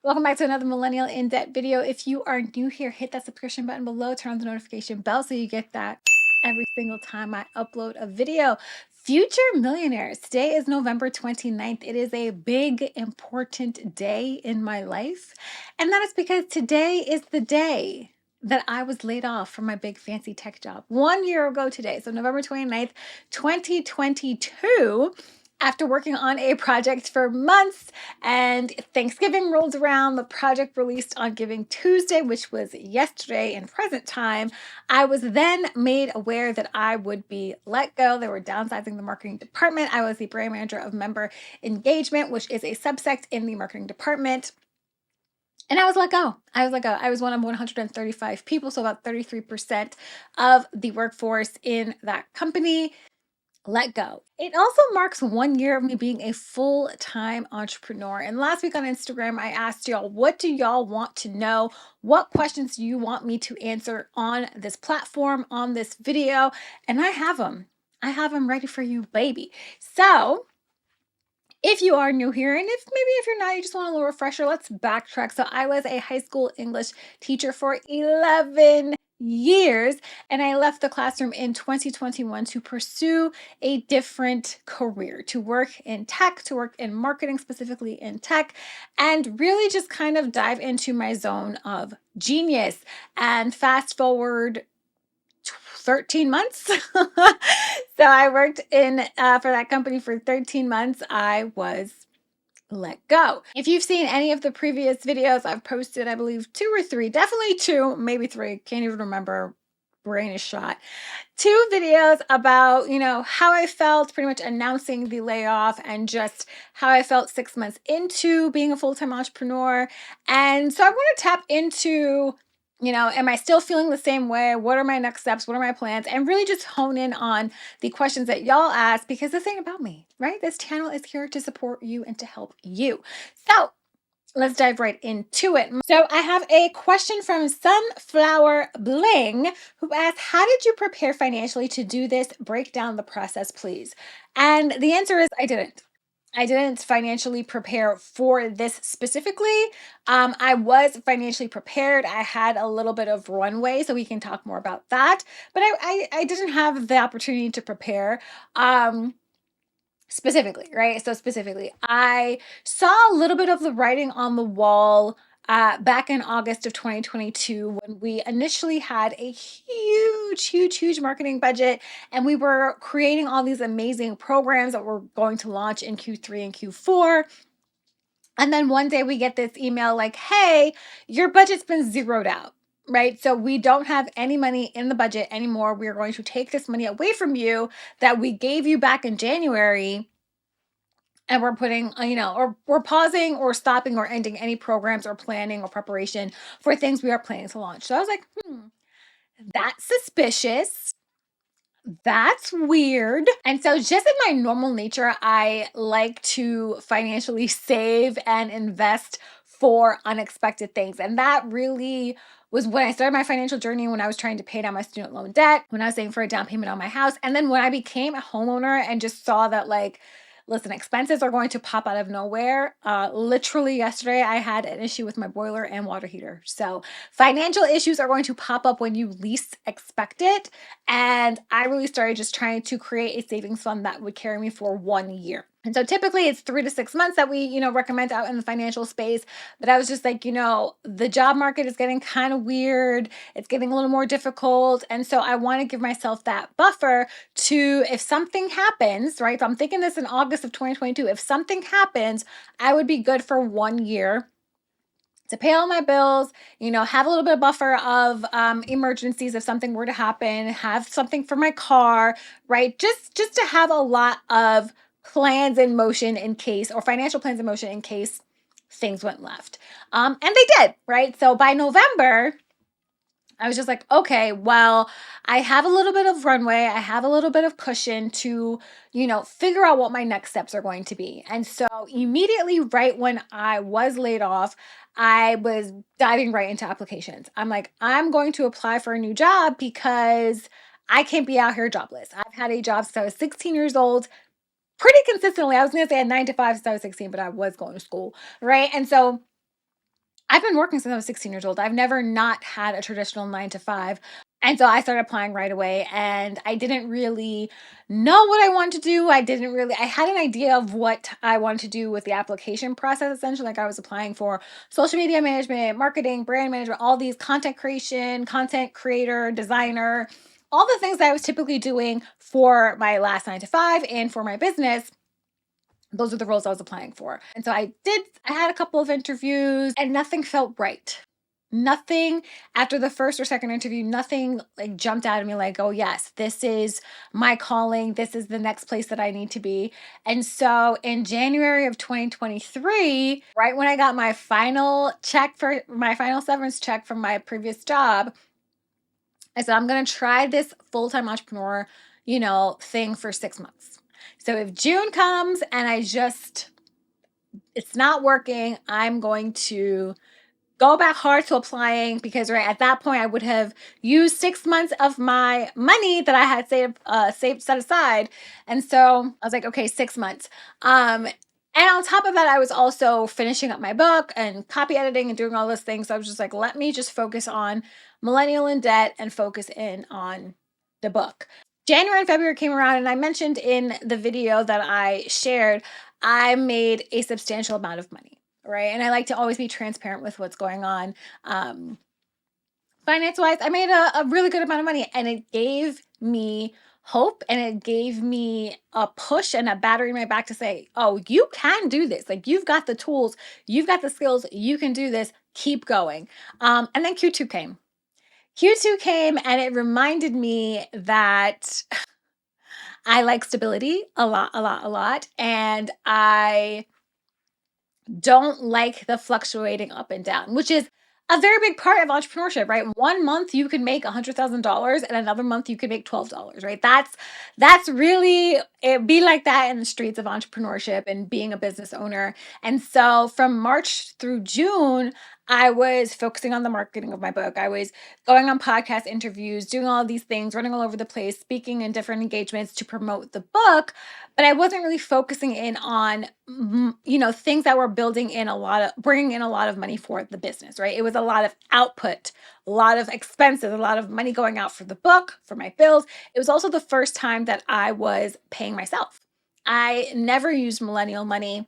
Welcome back to another Millennial in Debt video. If you are new here, hit that subscription button below, turn on the notification bell so you get that every single time I upload a video. Future millionaires, today is November 29th. It is a big, important day in my life. And that is because today is the day that I was laid off from my big fancy tech job 1 year ago today. So November 29th, 2022. After working on a project for months and Thanksgiving rolled around, the project released on Giving Tuesday, which was yesterday in present time. I was then made aware that I would be let go. They were downsizing the marketing department. I was the brand manager of member engagement, which is a subsect in the marketing department. And I was let go. I was one of 135 people, so about 33% of the workforce in that company let go. It also marks 1 year of me being a full-time entrepreneur. And last week on Instagram, I asked y'all, what do y'all want to know? What questions do you want me to answer on this platform, on this video? And I have them. I have them ready for you, baby. So if you are new here, and if you're not, you just want a little refresher, let's backtrack. So I was a high school English teacher for 11 years, and I left the classroom in 2021 to pursue a different career, to work in tech, to work in marketing, specifically in tech, and really just kind of dive into my zone of genius. And fast forward 13 months. So I worked in for that company for 13 months. I was let go. If you've seen any of the previous videos I've posted, I believe 2 or 3, definitely 2, maybe 3, can't even remember. Brain is shot. 2 videos about, how I felt pretty much announcing the layoff and just how I felt 6 months into being a full-time entrepreneur. And so I want to tap into am I still feeling the same way? What are my next steps? What are my plans? And really just hone in on the questions that y'all ask, because this ain't about me, right? This channel is here to support you and to help you. So let's dive right into it. So I have a question from Sunflower Bling, who asks, how did you prepare financially to do this? Break down the process, please. And the answer is I didn't. I didn't financially prepare for this specifically. I was financially prepared. I had a little bit of runway, so we can talk more about that. But I didn't have the opportunity to prepare. Specifically, right? So specifically, I saw a little bit of the writing on the wall back in August of 2022 when we initially had a huge marketing budget, and we were creating all these amazing programs that we're going to launch in Q3 and Q4. And then one day we get this email like, hey, your budget's been zeroed out. Right. So we don't have any money in the budget anymore. We are going to take this money away from you that we gave you back in January. And we're putting, or we're pausing or stopping or ending any programs or planning or preparation for things we are planning to launch. So I was like, that's suspicious. That's weird. And so just in my normal nature, I like to financially save and invest for unexpected things. And that really was when I started my financial journey, when I was trying to pay down my student loan debt, when I was saving for a down payment on my house. And then when I became a homeowner and just saw that, like, listen, expenses are going to pop out of nowhere. Literally yesterday, I had an issue with my boiler and water heater. So financial issues are going to pop up when you least expect it. And I really started just trying to create a savings fund that would carry me for 1 year. And so typically it's 3 to 6 months that we, recommend out in the financial space. But I was just like, the job market is getting kind of weird. It's getting a little more difficult. And so I want to give myself that buffer to, if something happens, right? So I'm thinking this in August of 2022. If something happens, I would be good for 1 year to pay all my bills, have a little bit of buffer of emergencies if something were to happen, have something for my car, right? Just to have a lot of plans in motion in case, or financial plans in motion in case things went left. And they did, right? So by November, I was just like, okay, well, I have a little bit of runway. I have a little bit of cushion to, figure out what my next steps are going to be. And so immediately, right when I was laid off, I was diving right into applications. I'm like, I'm going to apply for a new job because I can't be out here jobless. I've had a job since I was 16 years old, pretty consistently. I was going to say a 9 to 5 since I was 16, but I was going to school, right? And so I've been working since I was 16 years old. I've never not had a traditional 9 to 5. And so I started applying right away, and I didn't really know what I wanted to do. I had an idea of what I wanted to do with the application process, essentially. Like I was applying for social media management, marketing, brand management, all these content creation, content creator, designer, all the things that I was typically doing for my last 9 to 5 and for my business. Those are the roles I was applying for. And so I had a couple of interviews and nothing felt right. Nothing after the first or second interview, nothing like jumped out at me like, oh, yes, this is my calling. This is the next place that I need to be. And so in January of 2023, right when I got my final severance check from my previous job, I said, I'm going to try this full-time entrepreneur, thing for 6 months. So if June comes and it's not working, I'm going to go back hard to applying, because right at that point I would have used 6 months of my money that I had set aside. And so I was like, okay, 6 months. And on top of that, I was also finishing up my book and copy editing and doing all those things. So I was just like, let me just focus on Millennial in Debt and focus in on the book. January and February came around, and I mentioned in the video that I shared, I made a substantial amount of money, right? And I like to always be transparent with what's going on. Finance wise, I made a really good amount of money, and it gave me hope, and it gave me a push and a battery in my back to say, oh, you can do this. Like, you've got the tools, you've got the skills, you can do this, keep going. And then Q2 came. Q2 came, and it reminded me that I like stability a lot, a lot, a lot. And I don't like the fluctuating up and down, which is a very big part of entrepreneurship, right? One month you can make $100,000 and another month you can make $12, right? That's really it. Be like that in the streets of entrepreneurship and being a business owner. And so from March through June, I was focusing on the marketing of my book. I was going on podcast interviews, doing all these things, running all over the place, speaking in different engagements to promote the book. But I wasn't really focusing in on, things that were bringing in a lot of money for the business, right? It was a lot of output, a lot of expenses, a lot of money going out for the book, for my bills. It was also the first time that I was paying myself. I never used millennial money.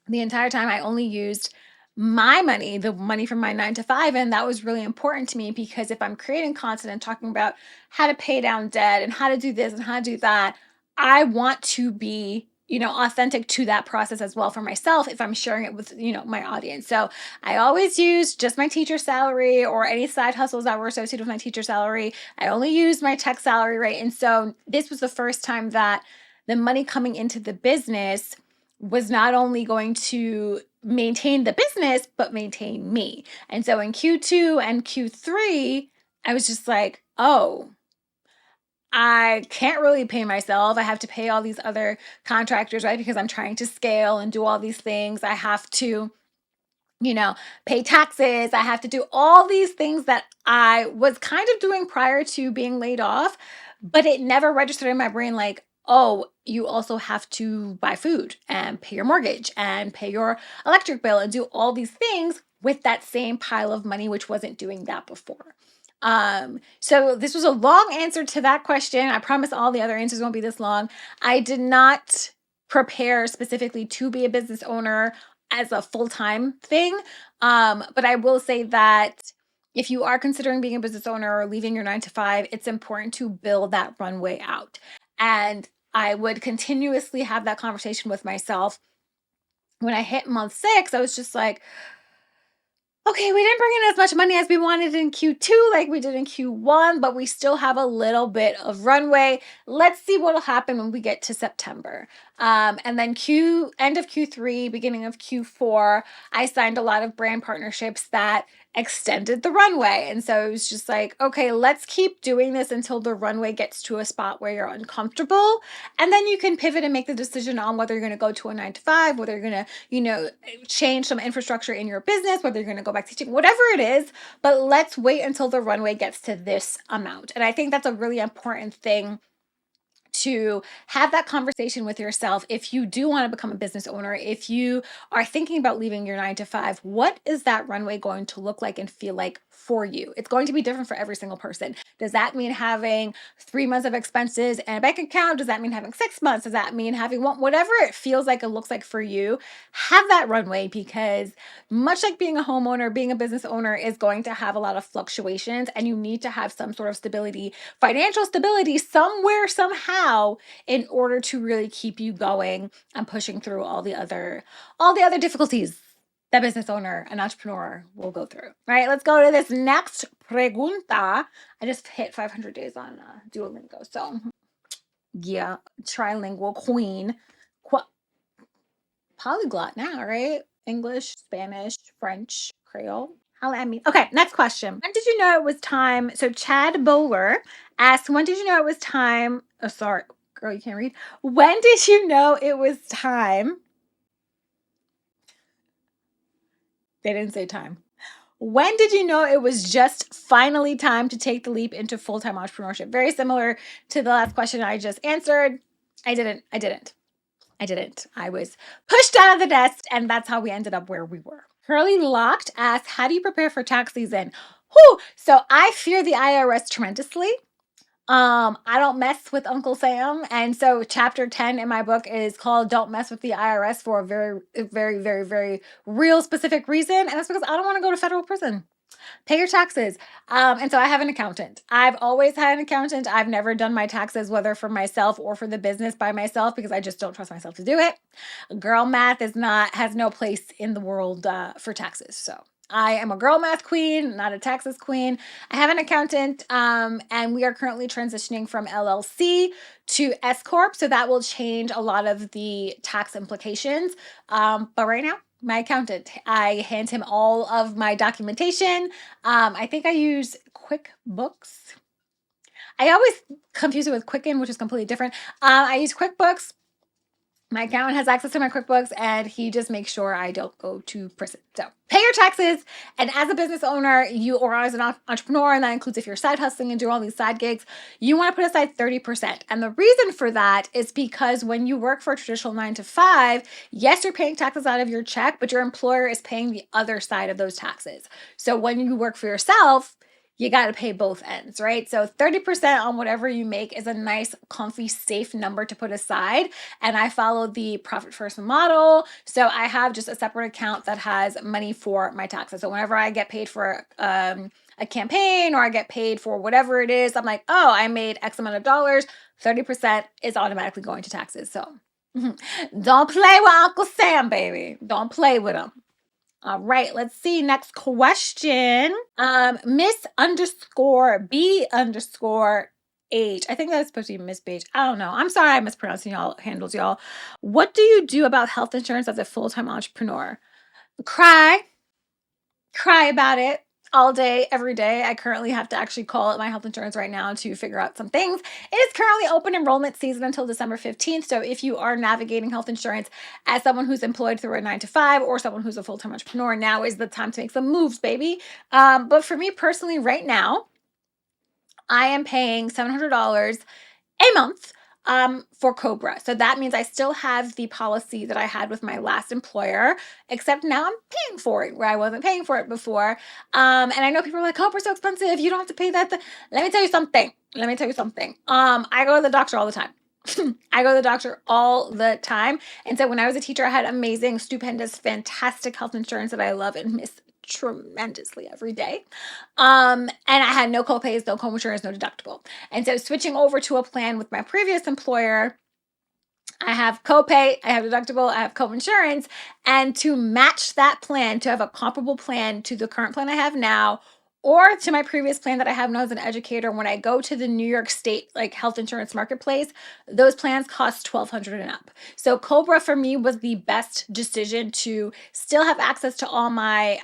The entire time I only used my money, the money from my 9 to 5. And that was really important to me, because if I'm creating content and talking about how to pay down debt and how to do this and how to do that, I want to be, authentic to that process as well for myself if I'm sharing it with, my audience. So I always use just my teacher salary or any side hustles that were associated with my teacher salary. I only used my tech salary, right? And so this was the first time that the money coming into the business was not only going to maintain the business, but maintain me. And so in Q2 and Q3, I was just like, oh, I can't really pay myself. I have to pay all these other contractors, right? Because I'm trying to scale and do all these things. I have to, pay taxes. I have to do all these things that I was kind of doing prior to being laid off, but it never registered in my brain like, oh, you also have to buy food and pay your mortgage and pay your electric bill and do all these things with that same pile of money, which wasn't doing that before. So this was a long answer to that question. I promise all the other answers won't be this long. I did not prepare specifically to be a business owner as a full-time thing. But I will say that if you are considering being a business owner or leaving your 9 to 5, it's important to build that runway out. And I would continuously have that conversation with myself. When I hit month 6, I was just like, okay, we didn't bring in as much money as we wanted in Q2 like we did in Q1, but we still have a little bit of runway. Let's see what'll happen when we get to September. And then end of Q3, beginning of Q4, I signed a lot of brand partnerships that extended the runway. And so it was just like, okay, let's keep doing this until the runway gets to a spot where you're uncomfortable. And then you can pivot and make the decision on whether you're going to go to a 9 to 5, whether you're going to, change some infrastructure in your business, whether you're going to go back teaching, whatever it is. But let's wait until the runway gets to this amount. And I think that's a really important thing to have that conversation with yourself. If you do want to become a business owner, if you are thinking about leaving your 9 to 5, what is that runway going to look like and feel like for you? It's going to be different for every single person. Does that mean having 3 months of expenses and a bank account? Does that mean having 6 months? Does that mean having one? Whatever it feels like, it looks like for you, have that runway, because much like being a homeowner, being a business owner is going to have a lot of fluctuations, and you need to have some sort of stability, financial stability somewhere, somehow, in order to really keep you going and pushing through all the other difficulties that business owner, an entrepreneur will go through. Right? Let's go to this next pregunta. I just hit 500 days on Duolingo. So yeah, trilingual queen. Polyglot now, right? English, Spanish, French, Creole. Holla at me. Okay, next question. When did you know it was time? So Chad Bowler asked, when did you know it was time? Oh, sorry, girl, you can't read. When did you know it was time? They didn't say time. When did you know it was just finally time to take the leap into full-time entrepreneurship? Very similar to the last question I just answered. I didn't. I was pushed out of the nest, and that's how we ended up where we were. Curly Locked asks, how do you prepare for tax season? Whew. So I fear the IRS tremendously. I don't mess with Uncle Sam. And so chapter 10 in my book is called Don't Mess with the IRS, for a very, very, very, very real specific reason. And that's because I don't want to go to federal prison. Pay your taxes. And so I have an accountant. I've always had an accountant. I've never done my taxes, whether for myself or for the business, by myself, because I just don't trust myself to do it. Girl math has no place in the world for taxes. So I am a girl math queen, not a taxes queen. I have an accountant, and we are currently transitioning from LLC to S Corp. So that will change a lot of the tax implications. But right now, my accountant, I hand him all of my documentation. I think I use QuickBooks. I always confuse it with Quicken, which is completely different. I use QuickBooks. My accountant has access to my QuickBooks, and he just makes sure I don't go to prison. So pay your taxes. And as a business owner, or as an entrepreneur, and that includes if you're side hustling and doing all these side gigs, you want to put aside 30%. And the reason for that is because when you work for a traditional 9 to 5, yes, you're paying taxes out of your check, but your employer is paying the other side of those taxes. So when you work for yourself, you got to pay both ends, right? So 30% on whatever you make is a nice, comfy, safe number to put aside. And I follow the profit first model. So I have just a separate account that has money for my taxes. So whenever I get paid for a campaign, or I get paid for whatever it is, I'm like, oh, I made X amount of dollars. 30% is automatically going to taxes. So don't play with Uncle Sam, baby. Don't play with him. All right, let's see. Next question. Miss underscore B underscore H. I think that's supposed to be Miss Page. I don't know. I'm sorry I'm mispronouncing y'all handles, y'all. What do you do about health insurance as a full-time entrepreneur? Cry about it all day, every day. I currently have to actually call my health insurance right now to figure out some things. It is currently open enrollment season until December 15th. So if you are navigating health insurance as someone who's employed through a 9 to 5, or someone who's a full-time entrepreneur, now is the time to make some moves, baby. But for me personally, right now, I am paying $700 a month for Cobra. So that means I still have the policy that I had with my last employer, except now I'm paying for it where I wasn't paying for it before. And I know people are like, Cobra's so expensive. You don't have to pay that. Let me tell you something. I go to the doctor all the time. I go to the doctor all the time. And so when I was a teacher, I had amazing, stupendous, fantastic health insurance that I love and miss tremendously every day. And I had no copays, no co-insurance, no deductible. And so switching over to a plan with my previous employer, I have copay, I have deductible, I have co-insurance, and to match that plan, to have a comparable plan to the current plan I have now, or to my previous plan that I have now as an educator, when I go to the New York State health insurance marketplace, those plans cost $1,200 and up. So Cobra for me was the best decision to still have access to all my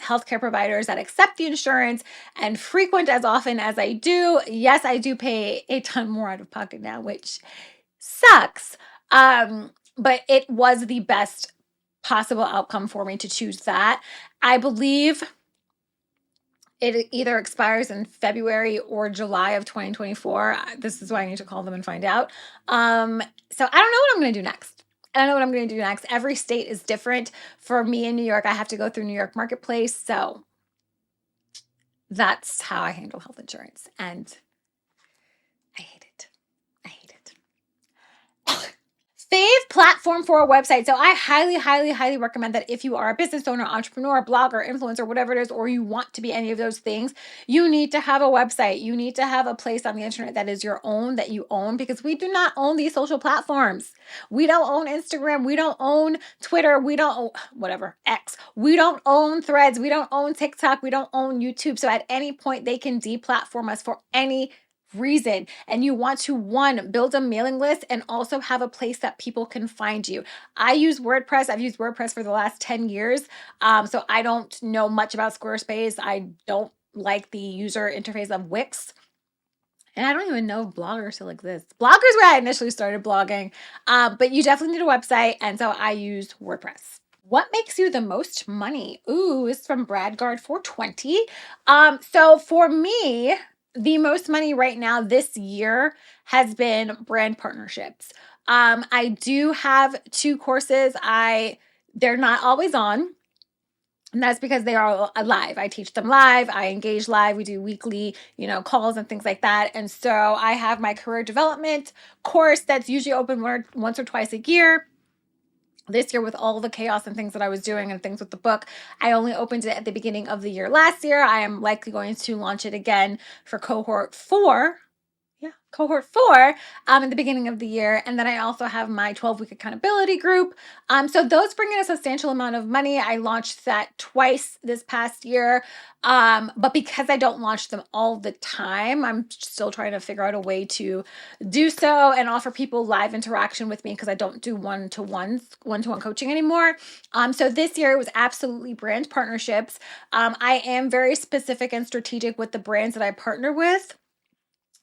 healthcare providers that accept the insurance, and frequent as often as I do. Yes, I do pay a ton more out of pocket now, which sucks. But it was the best possible outcome for me to choose that. I believe It either expires in February or July of 2024. This is why I need to call them and find out. So I don't know what I'm going to do next. I don't know what I'm going to do next. Every state is different. For me in New York, I have to go through New York Marketplace. So that's how I handle health insurance. And I hate it. I hate it. Fave platform for a website. So I highly, highly, highly recommend that if you are a business owner, entrepreneur, blogger, influencer, whatever it is, or you want to be any of those things, you need to have a website. You need to have a place on the internet that is your own, that you own, because we do not own these social platforms. We don't own Instagram. We don't own Twitter. We don't own whatever, X. We don't own Threads. We don't own TikTok. We don't own YouTube. So at any point, they can deplatform us for any reason. And you want to, one, build a mailing list and also have a place that people can find you. I use WordPress. I've used WordPress for the last 10 years. So I don't know much about Squarespace. I don't like the user interface of Wix. And I don't even know if Blogger still exists. Blogger is where I initially started blogging. But you definitely need a website. And so I use WordPress. What makes you the most money? Ooh, it's from Bradgard 420. So for me, the most money right now this year has been brand partnerships. I do have 2 courses. They're not always on. And that's because they are live. I teach them live. I engage live. We do weekly, calls and things like that. And so I have my career development course that's usually open once or twice a year. This year, with all the chaos and things that I was doing and things with the book, I only opened it at the beginning of the year last year. I am likely going to launch it again for cohort 4. Cohort 4 in the beginning of the year. And then I also have my 12-week accountability group. So those bring in a substantial amount of money. I launched that twice this past year. But because I don't launch them all the time, I'm still trying to figure out a way to do so and offer people live interaction with me because I don't do one-to-one coaching anymore. So this year it was absolutely brand partnerships. I am very specific and strategic with the brands that I partner with.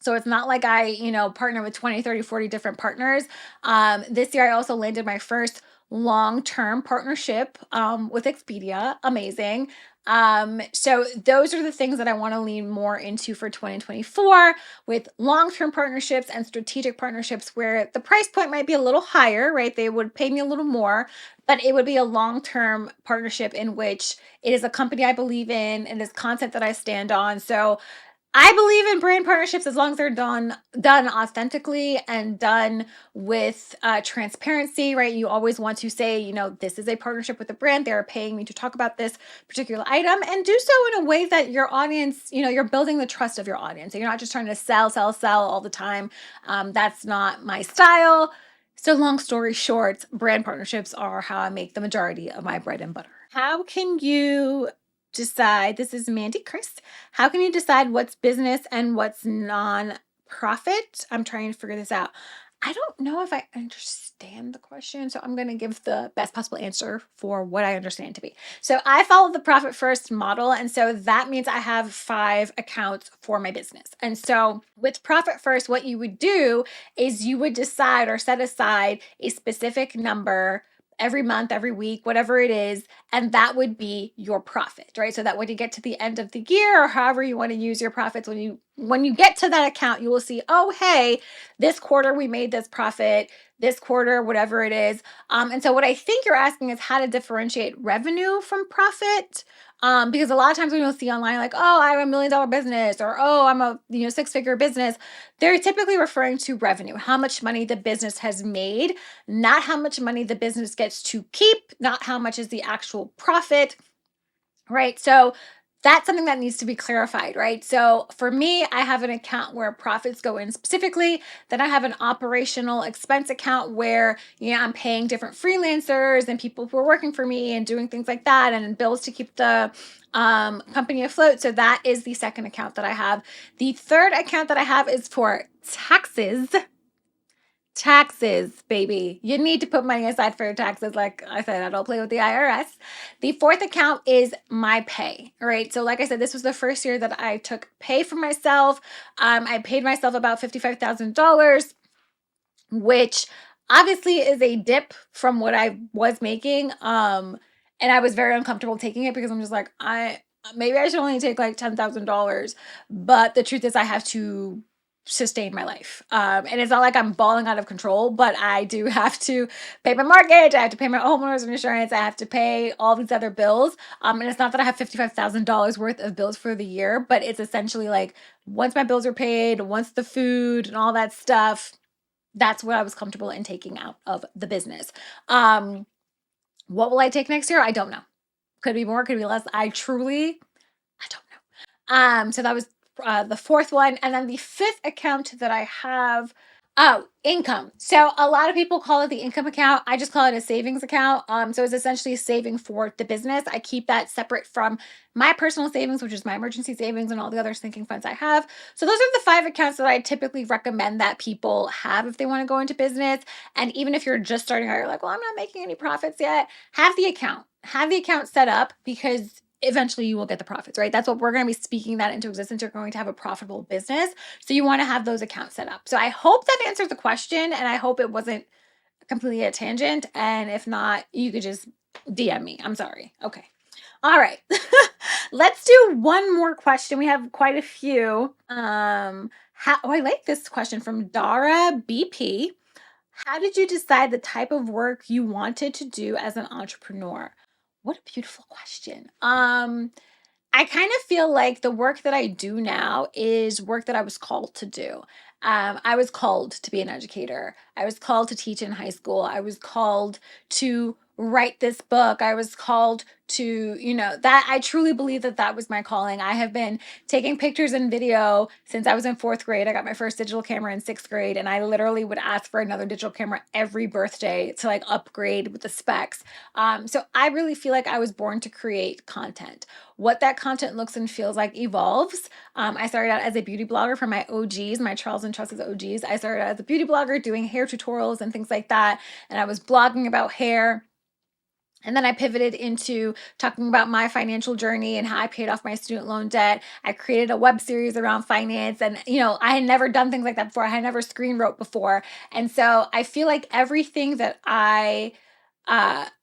So it's not like I, partner with 20, 30, 40 different partners. This year, I also landed my first long-term partnership with Expedia. Amazing. So those are the things that I want to lean more into for 2024 with long-term partnerships and strategic partnerships where the price point might be a little higher, right? They would pay me a little more, but it would be a long-term partnership in which it is a company I believe in and it's content that I stand on. So I believe in brand partnerships as long as they're done authentically and done with transparency, right? You always want to say, this is a partnership with a brand. They're paying me to talk about this particular item, and do so in a way that your audience, you're building the trust of your audience. And you're not just trying to sell all the time. That's not my style. So long story short, brand partnerships are how I make the majority of my bread and butter. How can you decide, this is Mandy Chris, how can you decide what's business and what's non-profit? I'm trying to figure this out. I don't know if I understand the question, so I'm going to give the best possible answer for what I understand to be. So I follow the profit first model, and so that means I have 5 accounts for my business. And so with profit first, what you would do is you would decide or set aside a specific number every month, every week, whatever it is, and that would be your profit, right? So that when you get to the end of the year, or however you want to use your profits, when you get to that account, you will see, oh, hey, this quarter we made this profit, this quarter, whatever it is. And so what I think you're asking is how to differentiate revenue from profit. Because a lot of times when you'll see online, like, oh, I'm $1 million business, or oh, I'm a 6-figure business, they're typically referring to revenue, how much money the business has made, not how much money the business gets to keep, not how much is the actual profit, right? So that's something that needs to be clarified, right? So for me, I have an account where profits go in specifically. Then I have an operational expense account where, I'm paying different freelancers and people who are working for me and doing things like that, and bills to keep the company afloat. So that is the second account that I have. The third account that I have is for taxes. Taxes, baby. You need to put money aside for your taxes. Like I said, I don't play with the IRS. The fourth account is my pay, right? So like I said, this was the first year that I took pay for myself. I paid myself about $55,000, which obviously is a dip from what I was making. And I was very uncomfortable taking it because I'm just like, maybe I should only take like $10,000. But the truth is, I have to sustain my life. And it's not like I'm balling out of control, but I do have to pay my mortgage. I have to pay my homeowners insurance. I have to pay all these other bills. And it's not that I have $55,000 worth of bills for the year, but it's essentially like once my bills are paid, once the food and all that stuff, that's what I was comfortable in taking out of the business. What will I take next year? I don't know. Could be more, could be less. I don't know. So that was the fourth one. And then the fifth account that I have, oh, income. So a lot of people call it the income account. I just call it a savings account. So it's essentially saving for the business. I keep that separate from my personal savings, which is my emergency savings and all the other sinking funds I have. So those are the 5 accounts that I typically recommend that people have if they want to go into business. And even if you're just starting out, you're like, well, I'm not making any profits yet. Have the account. Have the account set up, because eventually you will get the profits, right? That's what we're going to be speaking that into existence. You're going to have a profitable business. So you want to have those accounts set up. So I hope that answers the question, and I hope it wasn't completely a tangent. And if not, you could just DM me. I'm sorry. Okay. All right. Let's do one more question. We have quite a few. I like this question from Dara BP. How did you decide the type of work you wanted to do as an entrepreneur? What a beautiful question. I kind of feel like the work that I do now is work that I was called to do. I was called to be an educator. I was called to teach in high school. I was called to write this book. I was called to, that I truly believe that that was my calling. I have been taking pictures and video since I was in 4th grade. I got my first digital camera in 6th grade, and I literally would ask for another digital camera every birthday to like upgrade with the specs. So I really feel like I was born to create content. What that content looks and feels like evolves. I started out as a beauty blogger for my OGs, my Charles and Trusses OGs. I started out as a beauty blogger doing hair tutorials and things like that. And I was blogging about hair. And then I pivoted into talking about my financial journey and how I paid off my student loan debt. I created a web series around finance. And, I had never done things like that before. I had never screen wrote before. And so I feel like everything that I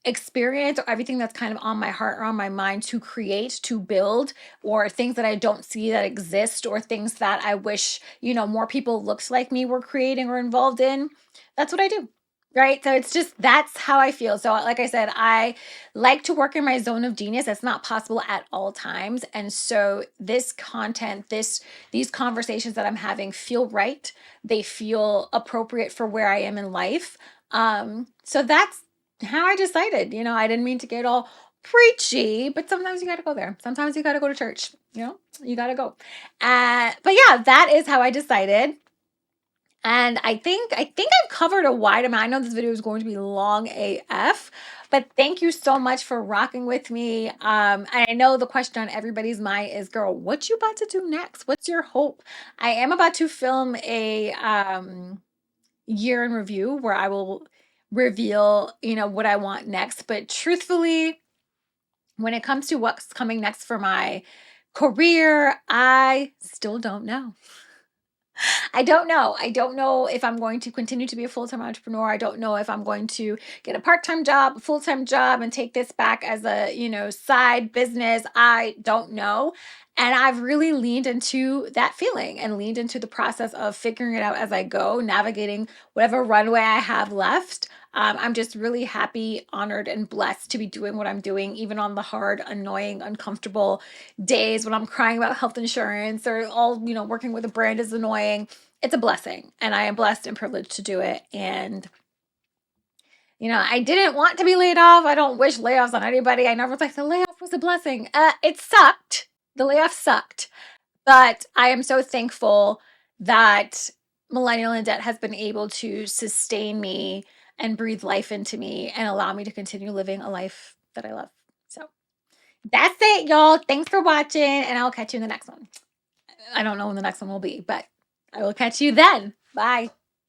experience, or everything that's kind of on my heart or on my mind to create, to build, or things that I don't see that exist, or things that I wish, more people looked like me were creating or involved in, that's what I do. Right. So it's just, that's how I feel. So, like I said, I like to work in my zone of genius. That's not possible at all times. And so this content, these conversations that I'm having feel right. They feel appropriate for where I am in life. So that's how I decided. I didn't mean to get all preachy, but sometimes you got to go there. Sometimes you got to go to church. You got to go. But yeah, that is how I decided. And I think I've covered a wide amount. I know this video is going to be long AF, but thank you so much for rocking with me. I know the question on everybody's mind is, girl, what you about to do next? What's your hope? I am about to film a year in review where I will reveal, what I want next. But truthfully, when it comes to what's coming next for my career, I still don't know. I don't know. I don't know if I'm going to continue to be a full-time entrepreneur. I don't know if I'm going to get a part-time job, a full-time job, and take this back as a, side business. I don't know. And I've really leaned into that feeling and leaned into the process of figuring it out as I go, navigating whatever runway I have left. I'm just really happy, honored, and blessed to be doing what I'm doing, even on the hard, annoying, uncomfortable days when I'm crying about health insurance, or all, working with a brand is annoying. It's a blessing, and I am blessed and privileged to do it. And I didn't want to be laid off. I don't wish layoffs on anybody. I never was like, the layoff was a blessing. It sucked. The layoff sucked. But I am so thankful that Millennial in Debt has been able to sustain me and breathe life into me and allow me to continue living a life that I love. So that's it, y'all. Thanks for watching, and I'll catch you in the next one. I don't know when the next one will be, but I will catch you then. Bye.